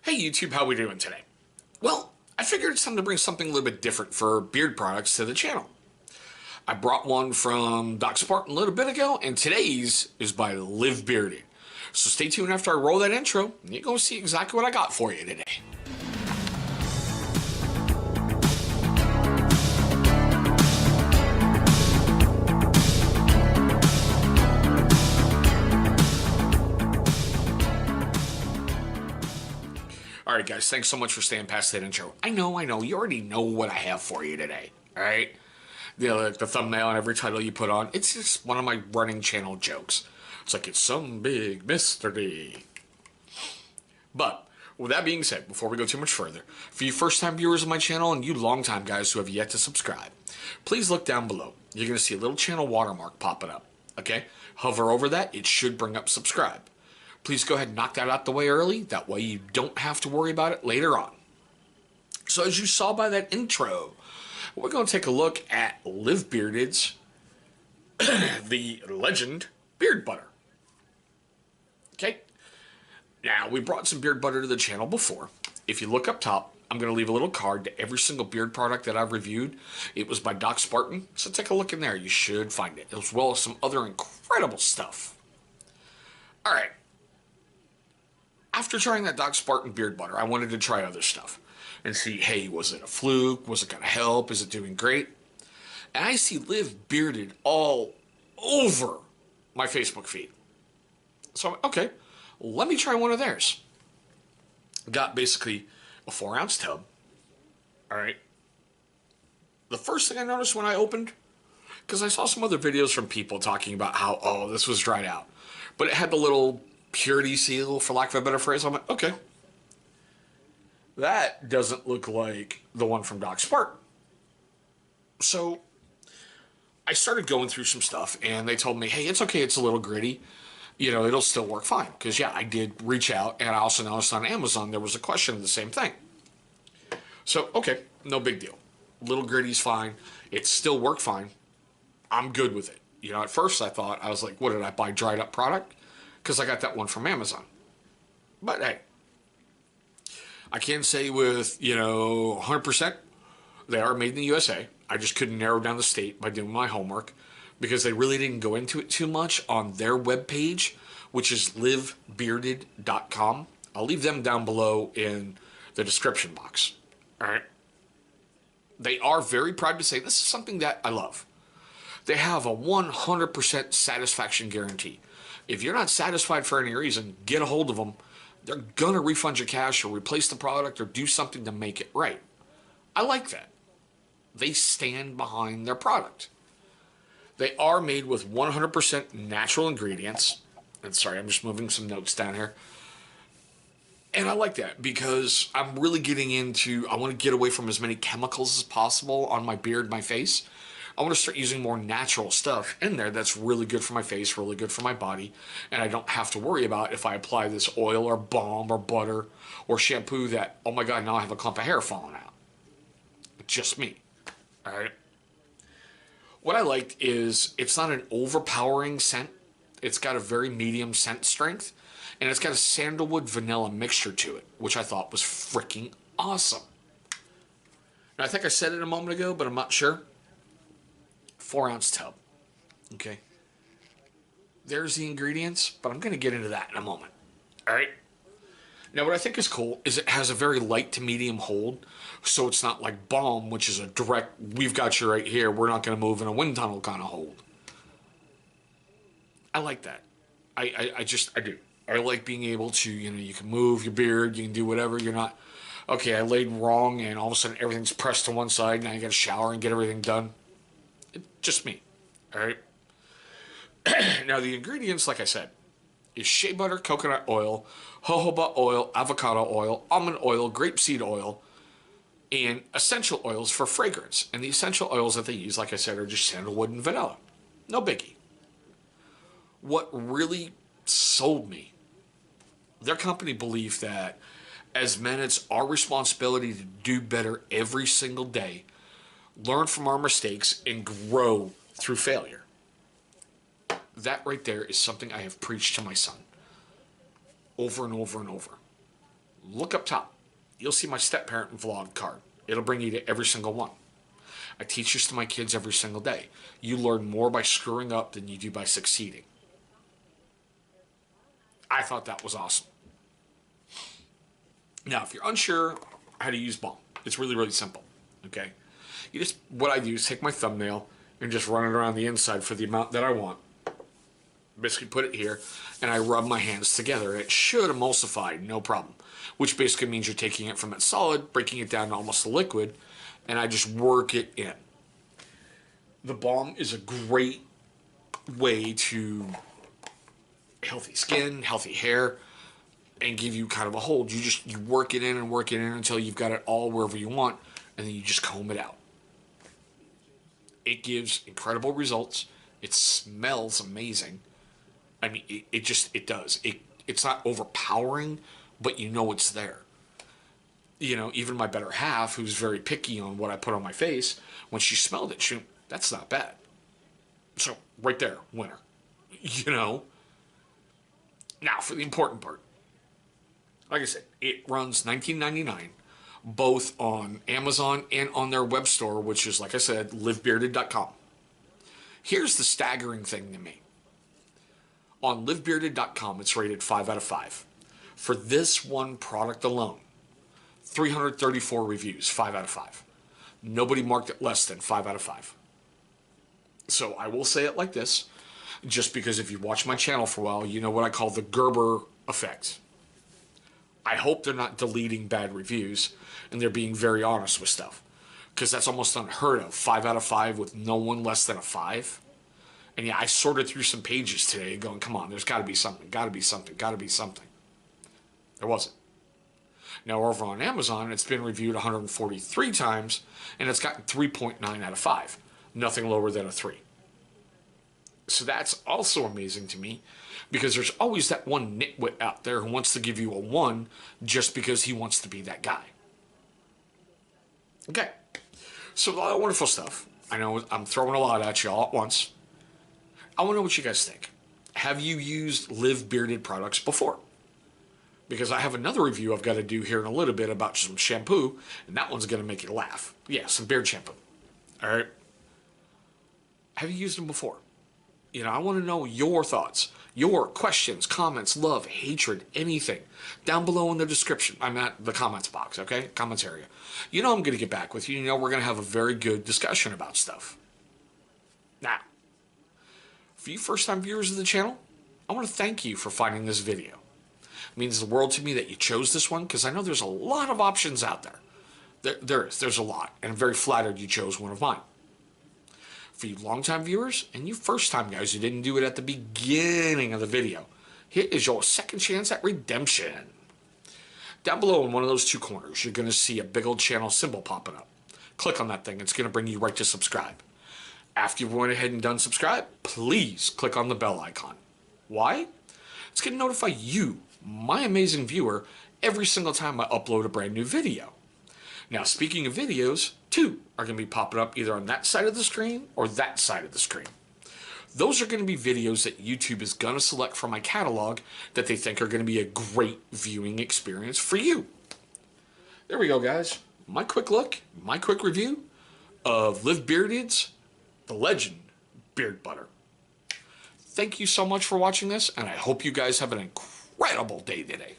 Hey YouTube, how we doing today? Well, I figured it's time to bring something a little bit different for beard products to the channel. I brought one from Doc Spartan a little bit ago, and today's is by Live Bearded. So stay tuned after I roll that intro, and you're going to see exactly what I got for you today. Alright guys, thanks so much for staying past that intro. I know, you already know what I have for you today, alright? The thumbnail and every title you put on, it's just one of my running channel jokes. It's like, it's some big mystery. But, with that being said, before we go too much further, for you first-time viewers of my channel and you long-time guys who have yet to subscribe, please look down below. You're going to see a little channel watermark popping up, okay? Hover over that, it should bring up subscribe. Please go ahead and knock that out the way early. That way you don't have to worry about it later on. So as you saw by that intro, we're going to take a look at Live Bearded's the Legend Beard Butter. Okay? Now, we brought some beard butter to the channel before. If you look up top, I'm going to leave a little card to every single beard product that I've reviewed. It was by Doc Spartan, so take a look in there. You should find it, as well as some other incredible stuff. All right. After trying that Doc Spartan beard butter, I wanted to try other stuff and see, hey, was it a fluke? Was it going to help? Is it doing great? And I see Live Bearded all over my Facebook feed. So, okay, let me try one of theirs. Got basically a 4-ounce tub. All right. The first thing I noticed when I opened, because I saw some other videos from people talking about how, oh, this was dried out. But it had the little purity seal, for lack of a better phrase. I'm like, okay. That doesn't look like the one from Doc Spartan. So I started going through some stuff, and they told me, hey, it's okay, it's a little gritty. You know, it'll still work fine. Because, yeah, I did reach out, and I also noticed on Amazon there was a question of the same thing. So, okay, no big deal. Little gritty's fine. It still worked fine. I'm good with it. You know, at first I was like, what, did I buy dried up product? Because I got that one from Amazon. But, hey, I can say with, 100%, they are made in the USA. I just couldn't narrow down the state by doing my homework because they really didn't go into it too much on their webpage, which is livebearded.com. I'll leave them down below in the description box. All right. They are very proud to say this is something that I love. They have a 100% satisfaction guarantee. If you're not satisfied for any reason, get a hold of them. They're going to refund your cash or replace the product or do something to make it right. I like that. They stand behind their product. They are made with 100% natural ingredients. And sorry, I'm just moving some notes down here. And I like that because I'm really getting into, I want to get away from as many chemicals as possible on my beard, my face. I want to start using more natural stuff in there that's really good for my face, really good for my body, and I don't have to worry about if I apply this oil or balm or butter or shampoo that, oh my God, now I have a clump of hair falling out. Just me. All right? What I liked is it's not an overpowering scent. It's got a very medium scent strength, and it's got a sandalwood vanilla mixture to it, which I thought was freaking awesome. And I think I said it a moment ago, but I'm not sure. 4-ounce tub. Okay. There's the ingredients, but I'm going to get into that in a moment. All right. Now, what I think is cool is it has a very light to medium hold, so it's not like balm, which is a direct, we've got you right here, we're not going to move in a wind tunnel kind of hold. I like that. I do. I like being able to, you can move your beard, you can do whatever. You're not, okay, I laid wrong, and all of a sudden everything's pressed to one side, now you got to shower and get everything done. Just me. All right. Now, the ingredients, like I said, is shea butter, coconut oil, jojoba oil, avocado oil, almond oil, grapeseed oil, and essential oils for fragrance. And the essential oils that they use, like I said, are just sandalwood and vanilla. No biggie. What really sold me, their company belief that as men, it's our responsibility to do better every single day, learn from our mistakes, and grow through failure. That right there is something I have preached to my son over and over and over. look up top. You'll see my step-parent vlog card. It'll bring you to every single one. I teach this to my kids every single day. You learn more by screwing up than you do by succeeding. I thought that was awesome. Now, if you're unsure how to use balm, it's really, really simple. Okay? What I do is take my thumbnail and just run it around the inside for the amount that I want. Basically put it here, and I rub my hands together. It should emulsify, no problem. Which basically means you're taking it from its solid, breaking it down to almost a liquid, and I just work it in. The balm is a great way to healthy skin, healthy hair, and give you kind of a hold. You work it in and work it in until you've got it all wherever you want, and then you just comb it out. It gives incredible results. It smells amazing. I mean, it does. It's not overpowering, but you know it's there. You know, even my better half, who's very picky on what I put on my face, when she smelled it, that's not bad. So, right there, winner. You know? Now, for the important part. Like I said, it runs $19.99, both on Amazon and on their web store, which is, like I said, livebearded.com. Here's the staggering thing to me. On livebearded.com, it's rated 5 out of 5. For this one product alone, 334 reviews, 5 out of 5. Nobody marked it less than 5 out of 5. So I will say it like this, just because if you watch my channel for a while, you know what I call the Gerber effect. I hope they're not deleting bad reviews and they're being very honest with stuff, because that's almost unheard of. 5 out of 5 with no one less than a 5. And yeah, I sorted through some pages today going, come on, there's got to be something, got to be something, got to be something. There wasn't. Now, over on Amazon, it's been reviewed 143 times, and it's gotten 3.9 out of 5. Nothing lower than a 3. So that's also amazing to me, because there's always that one nitwit out there who wants to give you a 1 just because he wants to be that guy. Okay. So, a lot of wonderful stuff. I know I'm throwing a lot at you all at once. I want to know what you guys think. Have you used Live Bearded products before? Because I have another review I've got to do here in a little bit about some shampoo, and that one's going to make you laugh. Yeah, some beard shampoo. All right? Have you used them before? You know, I want to know your thoughts, your questions, comments, love, hatred, anything. Down below in the description. I'm at the comments box, okay? Comments area. You know I'm going to get back with you. You know we're going to have a very good discussion about stuff. Now, for you first-time viewers of the channel, I want to thank you for finding this video. It means the world to me that you chose this one, because I know there's a lot of options out there. There's a lot, and I'm very flattered you chose one of mine. For you long-time viewers, and you first-time guys who didn't do it at the beginning of the video, here is your second chance at redemption. Down below in one of those two corners, you're going to see a big old channel symbol popping up. Click on that thing. It's going to bring you right to subscribe. After you've went ahead and done subscribe, please click on the bell icon. Why? It's going to notify you, my amazing viewer, every single time I upload a brand new video. Now, speaking of videos, 2 are going to be popping up either on that side of the screen or that side of the screen. Those are going to be videos that YouTube is going to select from my catalog that they think are going to be a great viewing experience for you. There we go, guys. My quick look, my quick review of Live Bearded's The Legend Beard Butter. Thank you so much for watching this, and I hope you guys have an incredible day today.